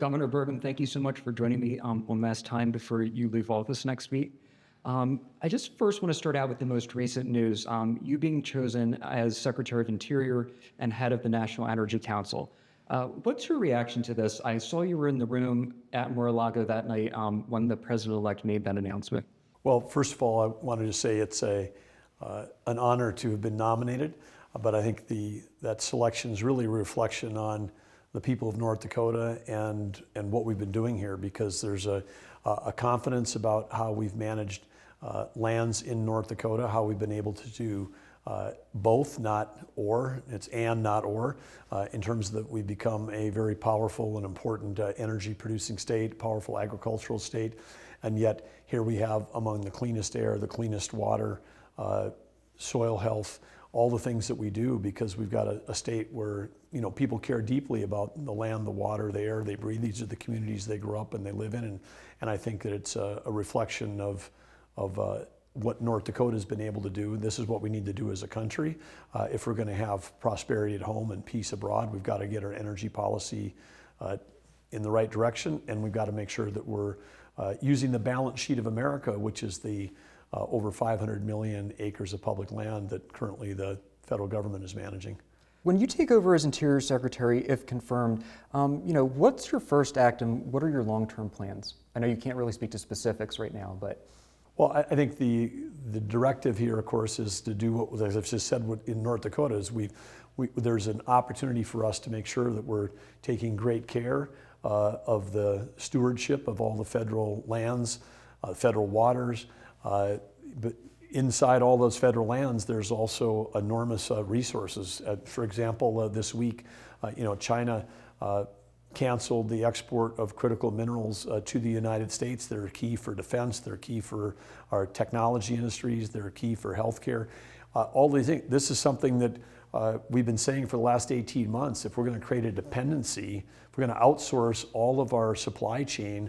Governor Burgum, thank you so much for joining me one last time before you leave office next week. I just first want to start out with the most recent news, you being chosen as Secretary of Interior and head of the National Energy Council. What's your reaction to this? I saw you were in the room at Mar-a-Lago that night when the president-elect made that announcement. Well, first of all, I wanted to say it's an honor to have been nominated, but I think that selection is really a reflection on the people of North Dakota and what we've been doing here, because there's a confidence about how we've managed lands in North Dakota, how we've been able to do both, not or, it's and not or, in terms that we've become a very powerful and important energy producing state, powerful agricultural state, and yet here we have among the cleanest air, the cleanest water, soil health, all the things that we do, because we've got a state where people care deeply about the land, the water, the air they breathe. These are the communities they grow up and they live in, and I think that it's a reflection of what North Dakota has been able to do. This is what we need to do as a country. If we're going to have prosperity at home and peace abroad, we've got to get our energy policy in the right direction, and we've got to make sure that we're using the balance sheet of America, which is the over 500 million acres of public land that currently the federal government is managing. When you take over as Interior Secretary, if confirmed, what's your first act and what are your long-term plans? I know you can't really speak to specifics right now, but. Well, I think the directive here, of course, is to do what, as I've just said, what in North Dakota is there's an opportunity for us to make sure that we're taking great care of the stewardship of all the federal lands, federal waters, but inside all those federal lands, there's also enormous resources. For example, this week, China canceled the export of critical minerals to the United States. They're key for defense, they're key for our technology industries, they're key for healthcare. All these things, this is something that we've been saying for the last 18 months. If we're going to create a dependency, if we're going to outsource all of our supply chain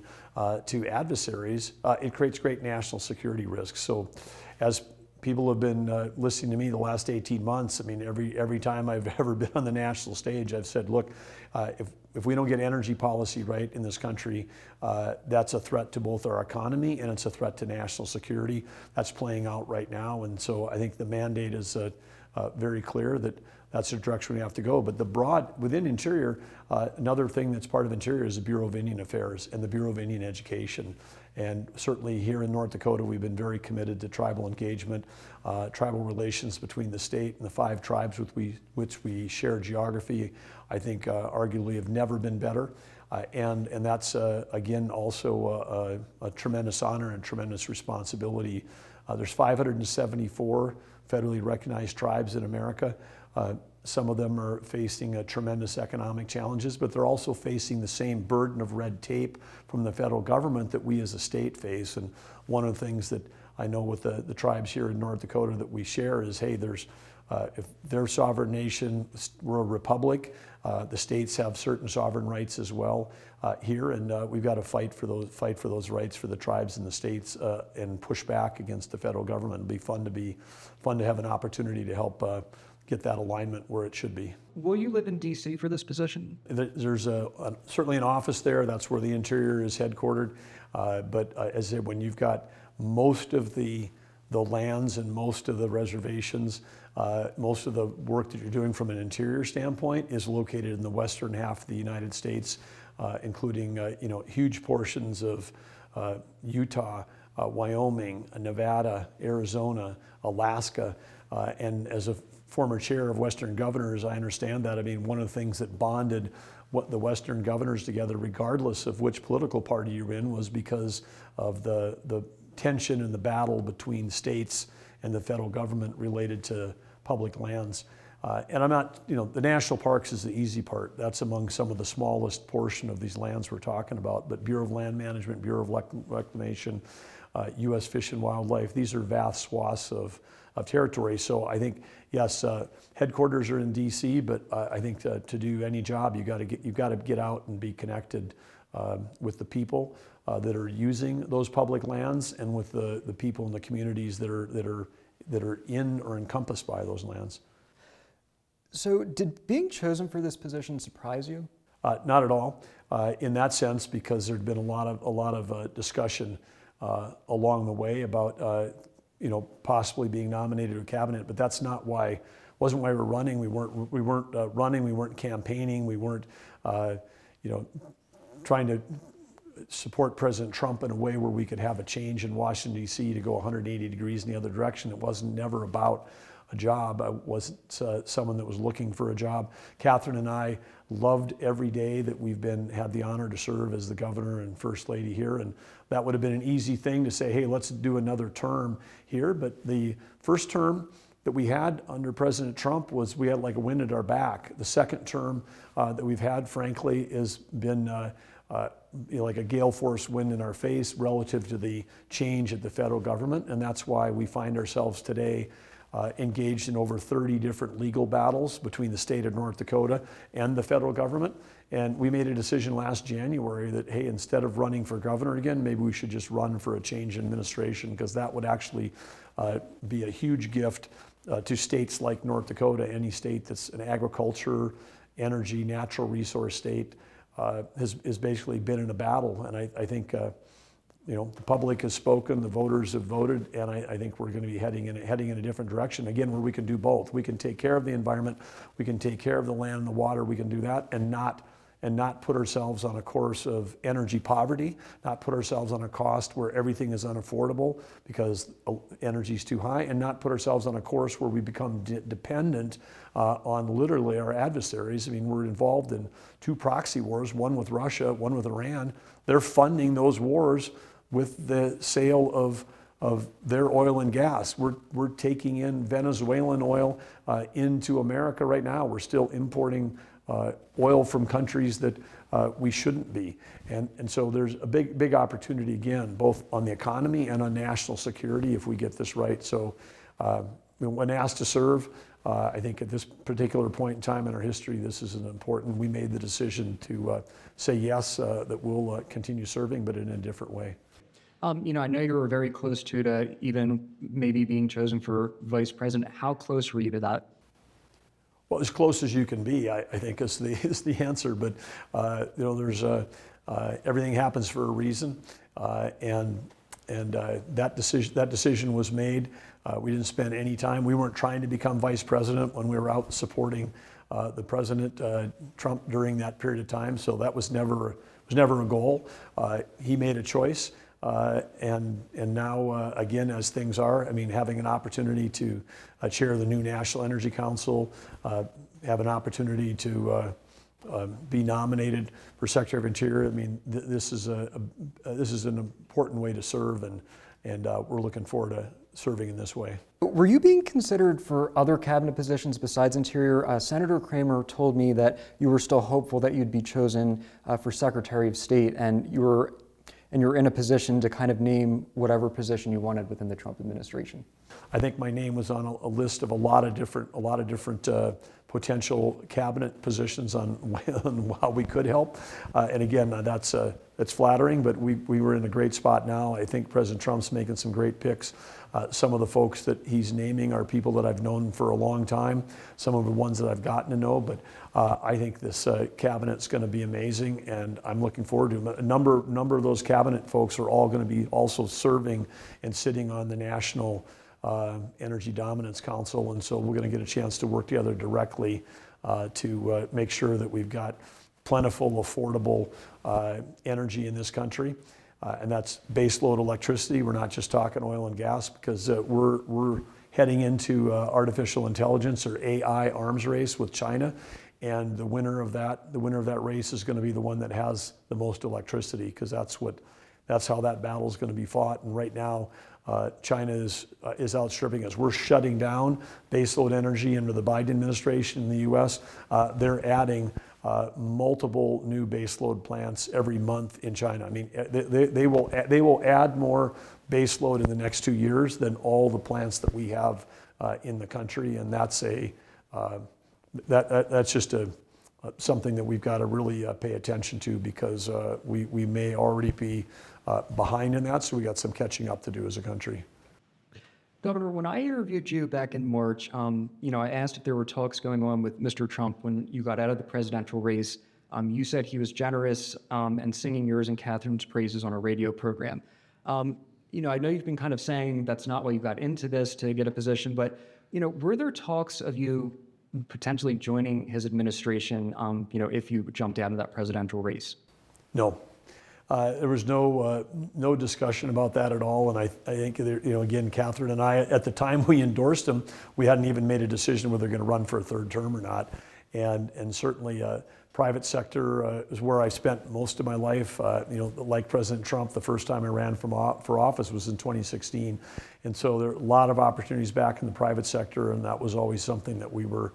to adversaries, it creates great national security risks. So as people have been listening to me the last 18 months, I mean, every time I've ever been on the national stage, I've said, look, if we don't get energy policy right in this country, that's a threat to both our economy and it's a threat to national security. That's playing out right now. And so I think the mandate is very clear that that's the direction we have to go. But within Interior, another thing that's part of Interior is the Bureau of Indian Affairs and the Bureau of Indian Education. And certainly here in North Dakota, we've been very committed to tribal engagement, tribal relations between the state and the 5 tribes with which we share geography, I think arguably have never been better. And that's, again, also a tremendous honor and tremendous responsibility. There's 574 federally recognized tribes in America. Some of them are facing tremendous economic challenges, but they're also facing the same burden of red tape from the federal government that we as a state face. And one of the things that I know with the tribes here in North Dakota that we share is, hey, if they're a sovereign nation, we're a republic. The states have certain sovereign rights as well here, and we've got to fight for those rights for the tribes and the states and push back against the federal government. It'll be fun to have an opportunity to help get that alignment where it should be. Will you live in D.C. for this position? There's certainly an office there. That's where the Interior is headquartered. But as I said, when you've got most of the lands and most of the reservations, most of the work that you're doing from an Interior standpoint is located in the western half of the United States, including huge portions of Utah, Wyoming, Nevada, Arizona, Alaska, and as a former chair of Western Governors, I understand that. I mean, one of the things that bonded the Western Governors together, regardless of which political party you're in, was because of the tension and the battle between states and the federal government related to public lands. And I'm not, the national parks is the easy part. That's among some of the smallest portion of these lands we're talking about. But Bureau of Land Management, Bureau of Reclamation, U.S. Fish and Wildlife, these are vast swaths of territory. So I think, yes, headquarters are in D.C., but I think to do any job, you've got to get out and be connected with the people that are using those public lands and with the people in the communities that are in or encompassed by those lands. So did being chosen for this position surprise you? Not at all, in that sense, because there'd been a lot of discussion along the way about possibly being nominated to a cabinet. But that's not why. Wasn't why we're running. We weren't running. We weren't campaigning. We weren't trying to support President Trump in a way where we could have a change in Washington, D.C. to go 180 degrees in the other direction. It wasn't never about a job. I wasn't someone that was looking for a job. Catherine and I loved every day that we've had the honor to serve as the governor and first lady here. And that would have been an easy thing to say, hey, let's do another term here. But the first term that we had under President Trump was we had like a wind at our back. The second term that we've had, frankly, has been like a gale force wind in our face relative to the change at the federal government. And that's why we find ourselves today engaged in over 30 different legal battles between the state of North Dakota and the federal government. And we made a decision last January that, hey, instead of running for governor again, maybe we should just run for a change in administration, because that would actually be a huge gift to states like North Dakota. Any state that's an agriculture, energy, natural resource state has basically been in a battle. And I think the public has spoken, the voters have voted, and I think we're going to be heading in a different direction, again, where we can do both. We can take care of the environment, we can take care of the land and the water, we can do that, and not put ourselves on a course of energy poverty, not put ourselves on a cost where everything is unaffordable because energy is too high, and not put ourselves on a course where we become dependent on literally our adversaries. I mean, we're involved in 2 proxy wars, one with Russia, one with Iran. They're funding those wars with the sale of their oil and gas. We're taking in Venezuelan oil into America right now. We're still importing oil from countries that we shouldn't be. And so there's a big opportunity, again, both on the economy and on national security if we get this right. So when asked to serve, I think at this particular point in time in our history, this is we made the decision to say yes, that we'll continue serving, but in a different way. I know you were very close to even maybe being chosen for vice president. How close were you to that? Well, as close as you can be, I think is the answer. But there's everything happens for a reason, and that decision was made. We didn't spend any time. We weren't trying to become vice president when we were out supporting the president Trump during that period of time. So that was never a goal. He made a choice. And now, again, as things are, I mean, having an opportunity to chair the new National Energy Council, have an opportunity to be nominated for Secretary of Interior. I mean, this is an important way to serve, and we're looking forward to serving in this way. Were you being considered for other cabinet positions besides Interior? Senator Kramer told me that you were still hopeful that you'd be chosen for Secretary of State, and you're in a position to kind of name whatever position you wanted within the Trump administration. I think my name was on a list of a lot of different potential cabinet positions on how we could help. And again, that's flattering, but we were in a great spot now. I think President Trump's making some great picks. Some of the folks that he's naming are people that I've known for a long time, some of the ones that I've gotten to know, but I think this cabinet's going to be amazing, and I'm looking forward to them. A number of those cabinet folks are all going to be also serving and sitting on the National Energy Dominance Council, and so we're going to get a chance to work together directly to make sure that we've got plentiful, affordable energy in this country. And that's baseload electricity. We're not just talking oil and gas, because we're heading into artificial intelligence, or AI, arms race with China, and the winner of that race is going to be the one that has the most electricity, because that's how that battle is going to be fought. And right now, China is outstripping us. We're shutting down baseload energy under the Biden administration in the U.S. They're adding multiple new baseload plants every month in China. I mean, they will add more baseload in the next 2 years than all the plants that we have in the country, and that's just something that we've got to really pay attention to, because we may already be behind in that, so we got some catching up to do as a country. Governor, when I interviewed you back in March, I asked if there were talks going on with Mr. Trump when you got out of the presidential race You said he was generous and singing yours and Catherine's praises on a radio program. I know you've been kind of saying that's not why you got into this to get a position, but were there talks of you potentially joining his administration? If you jumped out of that presidential race? No. There was no discussion about that at all, and I think again, Catherine and I, at the time we endorsed him, we hadn't even made a decision whether they're going to run for a third term or not, and certainly private sector is where I spent most of my life. Like President Trump, the first time I ran for office was in 2016, and so there are a lot of opportunities back in the private sector, and that was always something that we were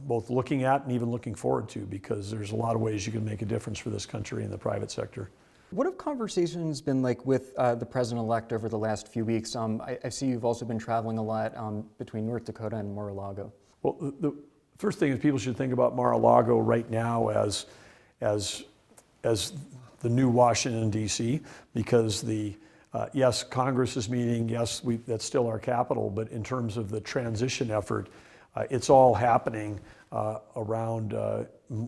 both looking at and even looking forward to, because there's a lot of ways you can make a difference for this country in the private sector. What have conversations been like with the president-elect over the last few weeks? I see you've also been traveling a lot between North Dakota and Mar-a-Lago. Well, the first thing is people should think about Mar-a-Lago right now as the new Washington, D.C., because yes, Congress is meeting, yes, that's still our capital, but in terms of the transition effort, it's all happening around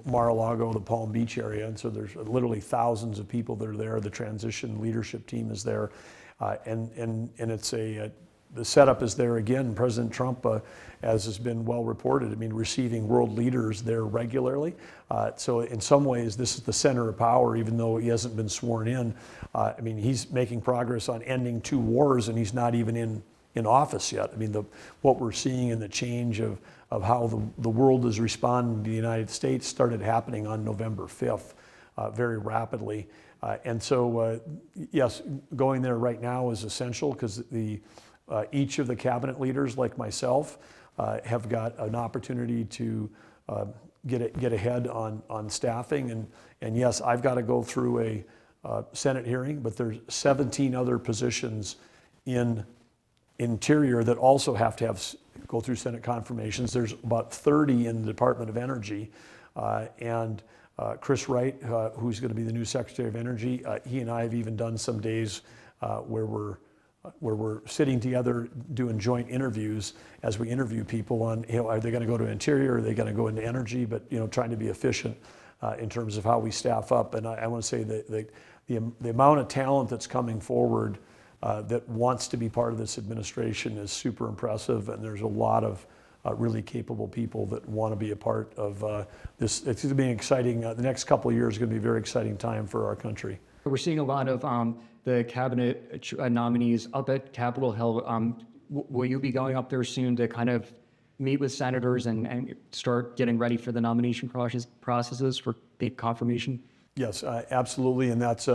Mar-a-Lago, the Palm Beach area, and so there's literally thousands of people that are there. The transition leadership team is there, and it's the setup is there again. President Trump, as has been well reported, receiving world leaders there regularly. So in some ways, this is the center of power, even though he hasn't been sworn in. He's making progress on ending 2 wars, and he's not even in office yet. What we're seeing in the change of how the world is responding to the United States started happening on November 5th very rapidly. And so, yes, going there right now is essential, because each of the cabinet leaders, like myself, have got an opportunity to get ahead on staffing. And yes, I've got to go through a Senate hearing, but there's 17 other positions in Interior that also have to go through Senate confirmations. There's about 30 in the Department of Energy, and Chris Wright, who's going to be the new Secretary of Energy, he and I have even done some days where we're sitting together doing joint interviews as we interview people on, are they going to go to Interior, are they going to go into Energy, but trying to be efficient in terms of how we staff up. And I want to say that the amount of talent that's coming forward that wants to be part of this administration is super impressive, and there's a lot of really capable people that want to be a part of this. It's going to be exciting. The next couple of years is going to be a very exciting time for our country. We're seeing a lot of the cabinet nominees up at Capitol Hill. Will you be going up there soon to kind of meet with senators and start getting ready for the nomination processes for the confirmation? Yes, absolutely, and that's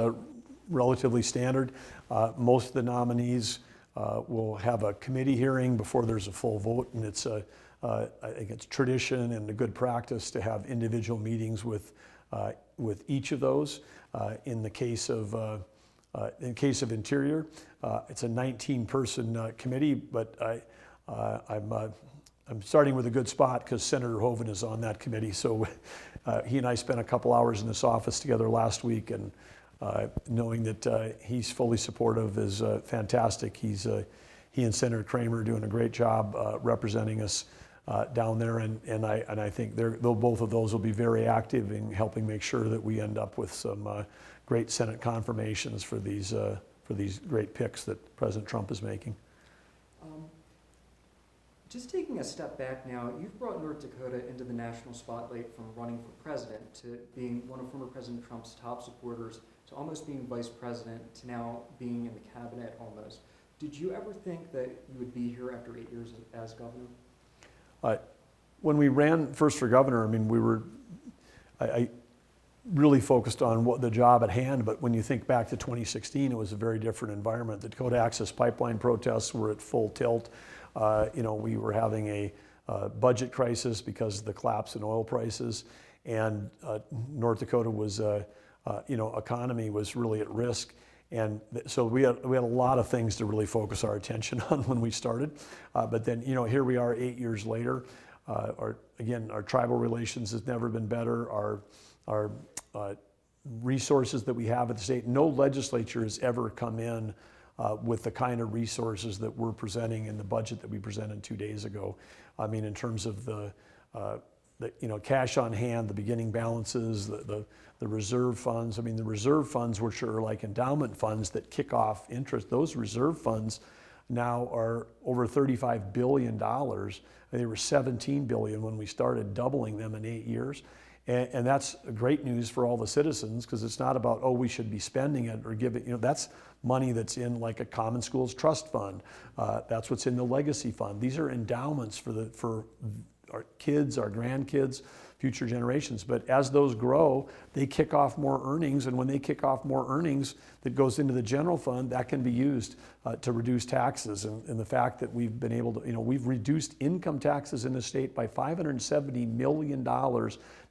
relatively standard. Most of the nominees will have a committee hearing before there's a full vote, and I think it's tradition and a good practice to have individual meetings with each of those. In the case of Interior, it's a 19-person committee, but I'm starting with a good spot because Senator Hoeven is on that committee. So he and I spent a couple hours in this office together last week, and knowing that he's fully supportive is fantastic. He and Senator Kramer are doing a great job representing us down there, and I think both of those will be very active in helping make sure that we end up with some great Senate confirmations for these great picks that President Trump is making. Just taking a step back now, you've brought North Dakota into the national spotlight from running for president to being one of former President Trump's top supporters, to almost being vice president, to now being in the cabinet almost. Did you ever think that you would be here after 8 years as governor? When we ran first for governor, I really focused on the job at hand, but when you think back to 2016, it was a very different environment. The Dakota Access Pipeline protests were at full tilt. We were having a budget crisis because of the collapse in oil prices, and North Dakota was, economy was really at risk. And so we had a lot of things to really focus our attention on when we started. But then, here we are 8 years later. Our tribal relations has never been better. Our resources that we have at the state, no legislature has ever come in with the kind of resources that we're presenting in the budget that we presented 2 days ago. In terms of the cash on hand, the beginning balances, the reserve funds. I mean, the reserve funds, which are like endowment funds that kick off interest, those reserve funds now are over $35 billion. They were $17 billion when we started, doubling them in 8 years. And that's great news for all the citizens, because it's not about, oh, we should be spending it or give it, that's money that's in like a common schools trust fund. That's what's in the legacy fund. These are endowments for our kids, our grandkids, future generations. But as those grow, they kick off more earnings, and when they kick off more earnings that goes into the general fund, that can be used to reduce taxes. And the fact that we've been able to, we've reduced income taxes in the state by $570 million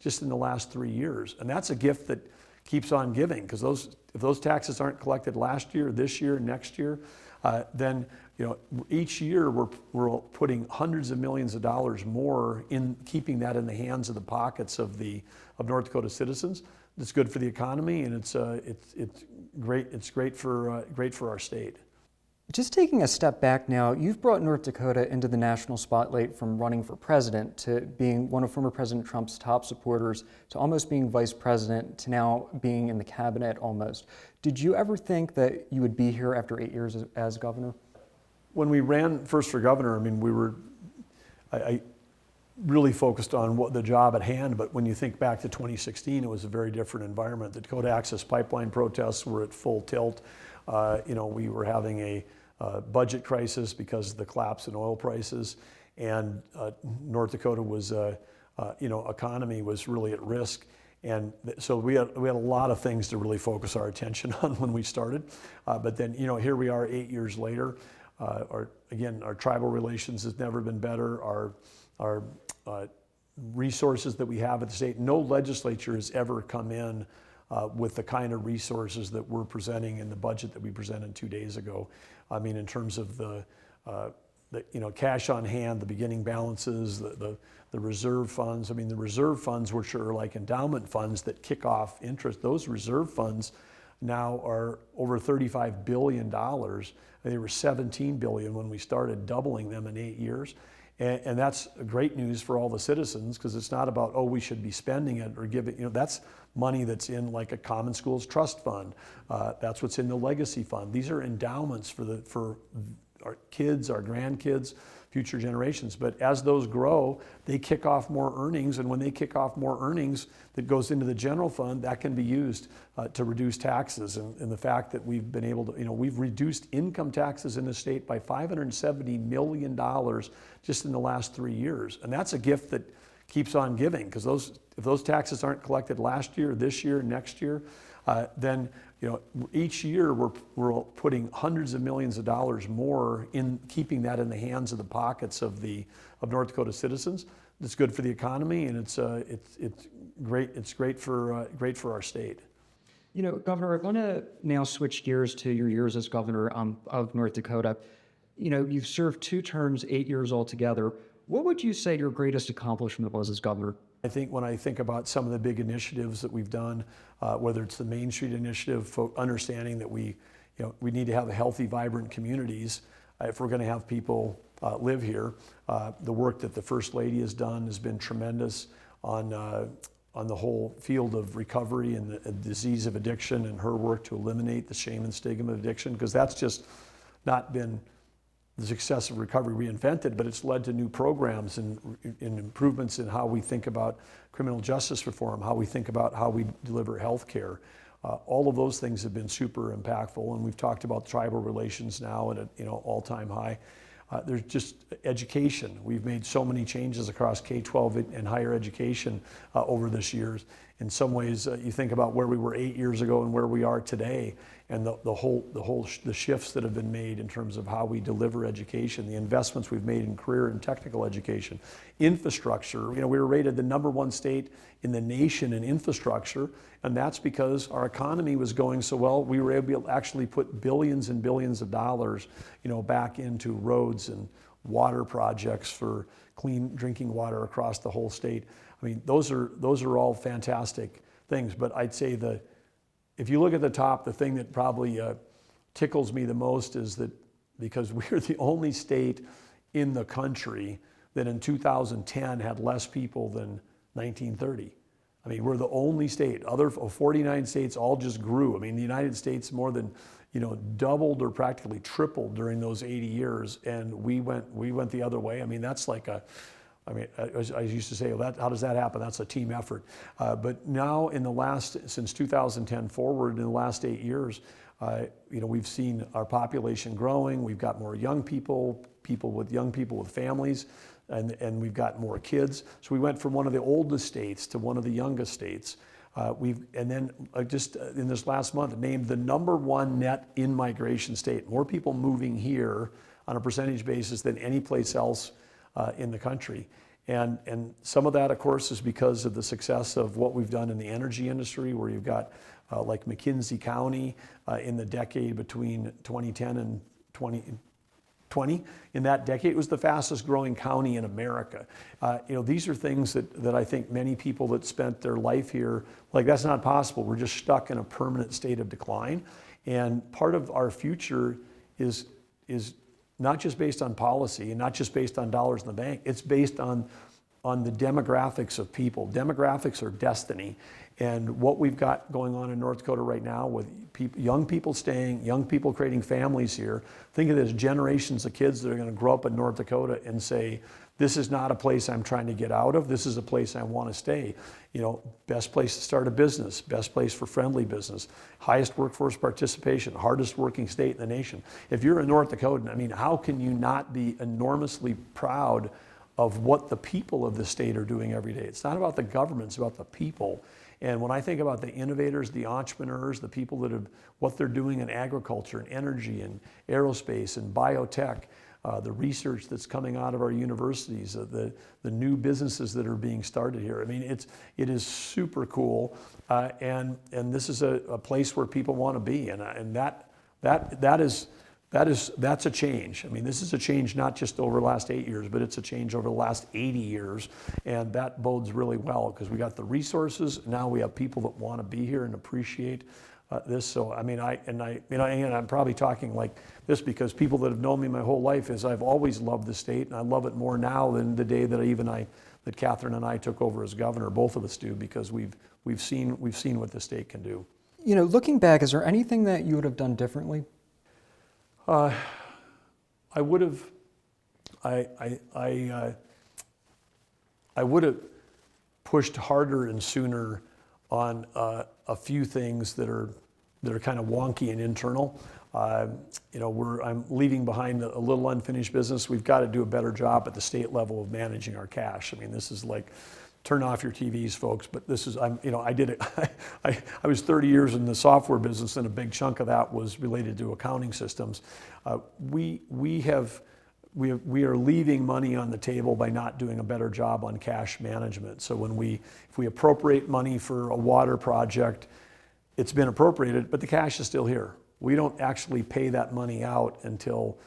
just in the last 3 years. And that's a gift that keeps on giving, because if those taxes aren't collected last year, this year, next year, then each year we're putting hundreds of millions of dollars more in keeping that in the hands of the pockets of North Dakota citizens. It's good for the economy, and it's great. It's great for our state. Just taking a step back now, you've brought North Dakota into the national spotlight from running for president to being one of former President Trump's top supporters to almost being vice president to now being in the cabinet almost. Did you ever think that you would be here after 8 years as governor? When we ran first for governor, I mean, I really focused on the job at hand, but when you think back to 2016, it was a very different environment. The Dakota Access Pipeline protests were at full tilt. We were having a budget crisis because of the collapse in oil prices, and North Dakota was, economy was really at risk. And so we had a lot of things to really focus our attention on when we started. But then, here we are 8 years later. Our tribal relations has never been better. Our resources that we have at the state, no legislature has ever come in with the kind of resources that we're presenting in the budget that we presented 2 days ago. I mean, in terms of the cash on hand, the beginning balances, the reserve funds. I mean, the reserve funds, which are like endowment funds that kick off interest, those reserve funds now are over $35 billion. They were $17 billion when we started, doubling them in 8 years. And that's great news for all the citizens, because it's not about, oh, we should be spending it or give it, that's money that's in like a common schools trust fund. That's what's in the legacy fund. These are endowments for our kids, our grandkids, future generations. But as those grow, they kick off more earnings, and when they kick off more earnings that goes into the general fund, that can be used to reduce taxes. And the fact that we've been able to, we've reduced income taxes in the state by $570 million just in the last 3 years. And that's a gift that keeps on giving, because if those taxes aren't collected last year, this year, next year, then each year we're putting hundreds of millions of dollars more in keeping that in the hands of the pockets of North Dakota citizens. It's good for the economy, and it's great. It's great for our state. Governor, I want to now switch gears to your years as governor of North Dakota. You've served 2 terms, 8 years altogether. What would you say your greatest accomplishment was as governor? I think when I think about some of the big initiatives that we've done, whether it's the Main Street initiative, understanding that we need to have healthy, vibrant communities if we're going to have people live here. The work that the First Lady has done has been tremendous on the whole field of recovery and the disease of addiction, and her work to eliminate the shame and stigma of addiction, because that's just not been the success of Recovery Reinvented, but it's led to new programs and improvements in how we think about criminal justice reform, how we think about how we deliver health care. All of those things have been super impactful, and we've talked about tribal relations now at an all-time high. There's just education. We've made so many changes across K-12 and higher education over this years. In some ways, you think about where we were 8 years ago and where we are today, and the shifts that have been made in terms of how we deliver education, the investments we've made in career and technical education, infrastructure. We were rated the #1 state in the nation in infrastructure, and that's because our economy was going so well. We were able to actually put billions and billions of dollars, back into roads and water projects for clean drinking water across the whole state. I mean, those are all fantastic things. But I'd say if you look at the top, the thing that probably tickles me the most is that because we're the only state in the country that in 2010 had less people than 1930. I mean, we're the only state. Other 49 states all just grew. I mean, the United States more than, doubled or practically tripled during those 80 years, and we went the other way. I mean, that's like I used to say, well, how does that happen? That's a team effort. But now, since 2010 forward, in the last 8 years, we've seen our population growing. We've got more young people with families, and we've got more kids. So we went from one of the oldest states to one of the youngest states. Just in this last month, named the #1 net in-migration state. More people moving here on a percentage basis than any place else in the country. And some of that, of course, is because of the success of what we've done in the energy industry, where you've got like McKinsey County in the decade between 2010 and 2020. In that decade, it was the fastest growing county in America. These are things that I think many people that spent their life here, like, that's not possible. We're just stuck in a permanent state of decline. And part of our future is not just based on policy and not just based on dollars in the bank. It's based on the demographics of people. Demographics are destiny. And what we've got going on in North Dakota right now with young people staying, young people creating families here, think of it as generations of kids that are going to grow up in North Dakota and say, this is not a place I'm trying to get out of. This is a place I want to stay. Best place to start a business, best place for friendly business, highest workforce participation, hardest working state in the nation. If you're a North Dakotan, I mean, how can you not be enormously proud of what the people of the state are doing every day? It's not about the government, it's about the people. And when I think about the innovators, the entrepreneurs, the people what they're doing in agriculture and energy and aerospace and biotech, the research that's coming out of our universities, the new businesses that are being started here. I mean, it is super cool, and this is a place where people want to be, and that's a change. I mean, this is a change not just over the last 8 years, but it's a change over the last 80 years, and that bodes really well because we got the resources. Now we have people that want to be here and appreciate this. So I mean, I'm probably talking like this because people that have known me my whole life is I've always loved the state, and I love it more now than the day that Catherine and I took over as governor. Both of us do, because we've seen what the state can do. Looking back, is there anything that you would have done differently? I would have pushed harder and sooner on a few things that are kind of wonky and internal. I'm leaving behind a little unfinished business. We've got to do a better job at the state level of managing our cash. I mean, this is like, turn off your TVs, folks. But this is, I did it. I was 30 years in the software business, and a big chunk of that was related to accounting systems. We are leaving money on the table by not doing a better job on cash management. So if we appropriate money for a water project, it's been appropriated, but the cash is still here. We don't actually pay that money out until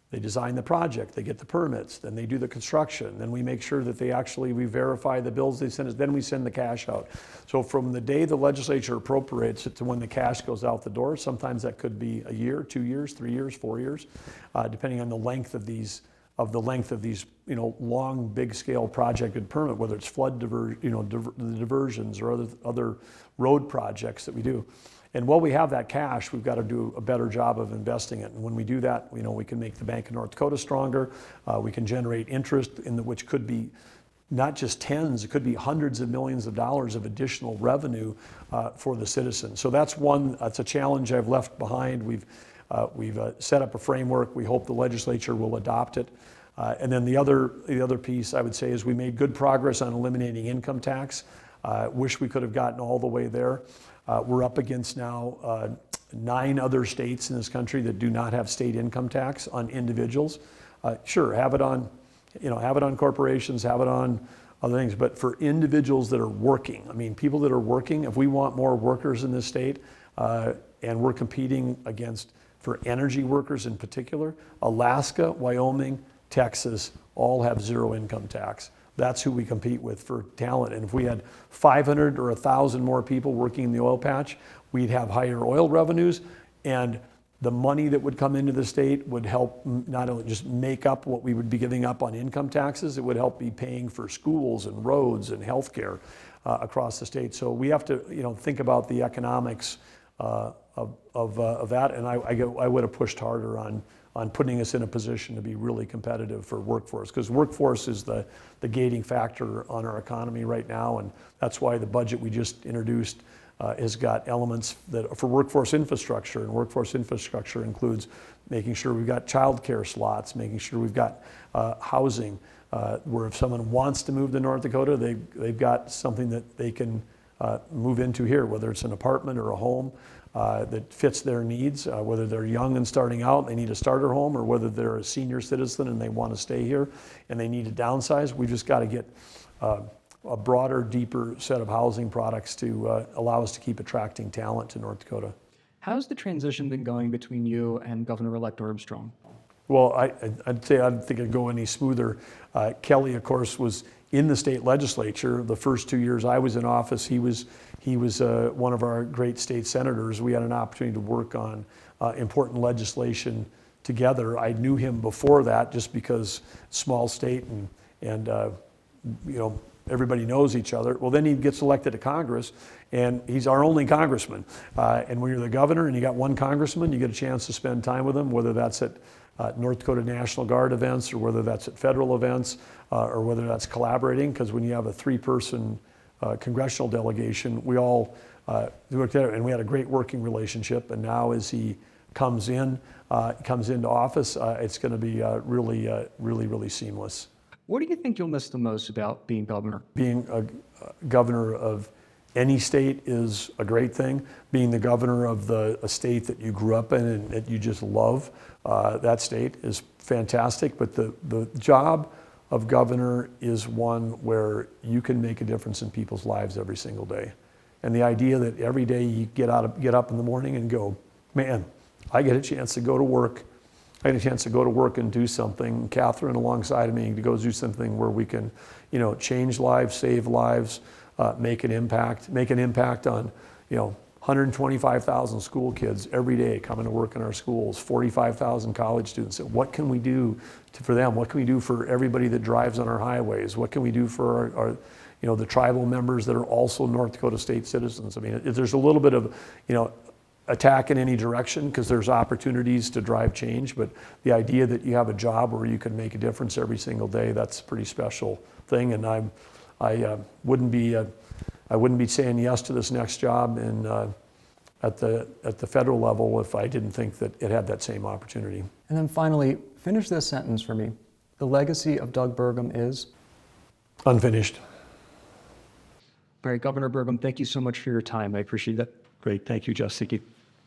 they design the project, they get the permits, then they do the construction, then we make sure that we verify the bills they send us, then we send the cash out. So from the day the legislature appropriates it to when the cash goes out the door, sometimes that could be a year, 2 years, 3 years, 4 years, depending on the length of these long, big-scale project and permit, whether it's flood diversions or other road projects that we do. And while we have that cash, we've got to do a better job of investing it. And when we do that, we can make the Bank of North Dakota stronger. We can generate interest which could be not just tens, it could be hundreds of millions of dollars of additional revenue for the citizens. So that's a challenge I've left behind. We've set up a framework. We hope the legislature will adopt it. And then the other piece I would say is we made good progress on eliminating income tax. Wish we could have gotten all the way there. We're up against now 9 other states in this country that do not have state income tax on individuals. Sure, have it on corporations, have it on other things, but for individuals that are working, I mean, people that are working, if we want more workers in this state, and we're competing for energy workers in particular, Alaska, Wyoming, Texas, all have 0 income tax. That's who we compete with for talent. And if we had 500 or 1,000 more people working in the oil patch, we'd have higher oil revenues, and The money that would come into the state would help not only just make up what we would be giving up on income taxes, it would help be paying for schools and roads and healthcare across the state. So we have to, think about the economics of that. And I would have pushed harder on putting us in a position to be really competitive for workforce, because workforce is the gating factor on our economy right now, and that's why the budget we just introduced has got elements that for workforce infrastructure, and workforce infrastructure includes making sure we've got childcare slots, making sure we've got housing, where if someone wants to move to North Dakota, they've got something that they can move into here, whether it's an apartment or a home that fits their needs, whether they're young and starting out, they need a starter home, or whether they're a senior citizen and they want to stay here and they need to downsize. We've just got to get a broader, deeper set of housing products to allow us to keep attracting talent to North Dakota. How's the transition been going between you and Governor-elect Armstrong? Well, I'd say I don't think it'd go any smoother. Kelly, of course, was in the state legislature the first 2 years I was in office. He was one of our great state senators. We had an opportunity to work on important legislation together. I knew him before that just because small state and everybody knows each other. Well, then he gets elected to Congress, and he's our only congressman. And when you're the governor and you got one congressman, you get a chance to spend time with him, whether that's at North Dakota National Guard events, or whether that's at federal events, or whether that's collaborating, because when you have a 3-person congressional delegation, we all work there, and we had a great working relationship. And now as he comes into office, it's going to be really seamless. What do you think you'll miss the most about being governor? Being a governor of any state is a great thing. Being the governor of a state that you grew up in and that you just love, that state is fantastic. But the job of governor is one where you can make a difference in people's lives every single day. And the idea that every day you get up in the morning and go, man, I get a chance to go to work. I get a chance to go to work and do something. Catherine alongside of me to go do something where we can, change lives, save lives, make an impact on, 125,000 school kids every day coming to work in our schools, 45,000 college students. What can we do for them? What can we do for everybody that drives on our highways? What can we do for our the tribal members that are also North Dakota state citizens? I mean, there's a little bit of, attack in any direction, because there's opportunities to drive change, but the idea that you have a job where you can make a difference every single day, that's a pretty special thing. And I wouldn't be saying yes to this next job at the federal level if I didn't think that it had that same opportunity. And then finally, finish this sentence for me. The legacy of Doug Burgum is? Unfinished. All right, Governor Burgum, thank you so much for your time. I appreciate that. Great, thank you, Jessica.